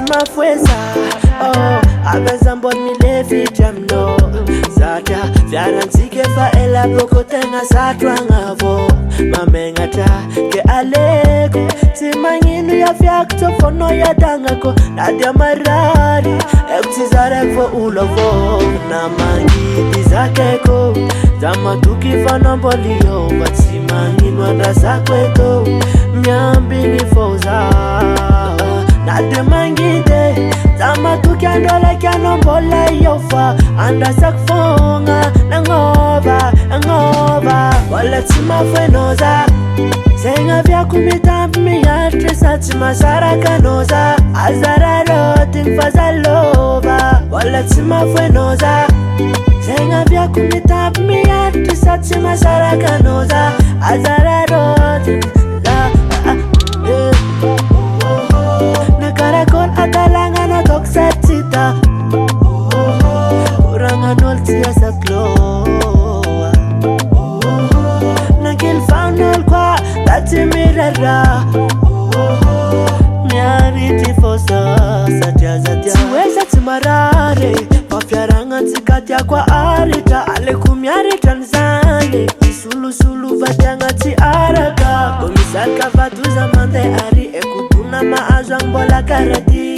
mafweza abeza mboni levi jamno Zata vyaranzike fa ela boko tenga satwa ngavo Mamengata ke aleko Timanginu ya vyakto fono ya dangako Nadia marari Ektizare vo ulovo Na mangiti zakeko Zama tukifana mbolio Vatimanginu anda zakweko Myambini foza Nadia mangite Zama tukiandola kiano mbola yofa Anda sakfonga Nangova Wala tima fwenoza Senga vya kumitampi miyatre Satima saraka noza Azara roting fazalova Wala tima fwenoza Senga vya kumitampi miyatre Satima saraka noza Azara roting Nakarakon atalanga no toksatita Kuranga noltia sa glowa Nakil found kwa Tati mirara Nyariti fosa Satya Siweza timarare Mafyaranga tikatia kwa arita Ale kumyarita nzane Sulu vatanga ti araka Komisaka vatuza mande ari Ekutuna maazwang bola karati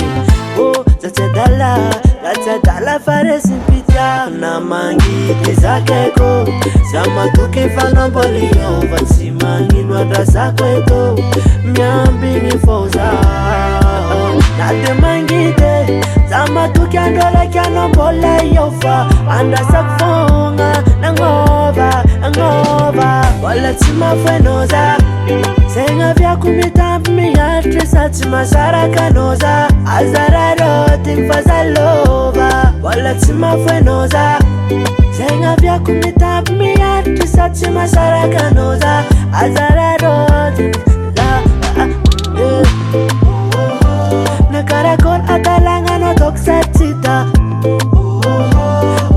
Zatadala fare simpita Na mangiti zakeko Sama tukifana bolio Vatsimangi nwada zakweko Myambini foza Nade mangite Sama tukiandola kiano bola yofa Anda sakfonga Nangova Wala tima fwenoza Senga vya kumitampi miyatre Satima saraka noza Azara roting fazalova Wala tima fwenoza Senga vya kumitampi miyatre Satima saraka noza Azara roting Nakarakon atalanga no toksatita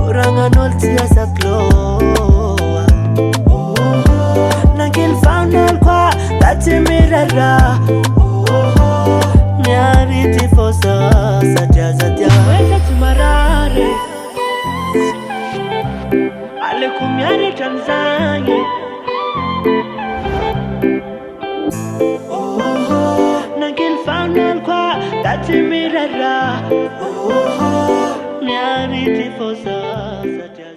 Uranga noltia sa glowa Nakil found all kwa Tati mirara Nyariti fosa Satya Wenda tumarare Ale kumyari tanzanye Nakil found all kwa Tati mirara Nyariti fosa Satya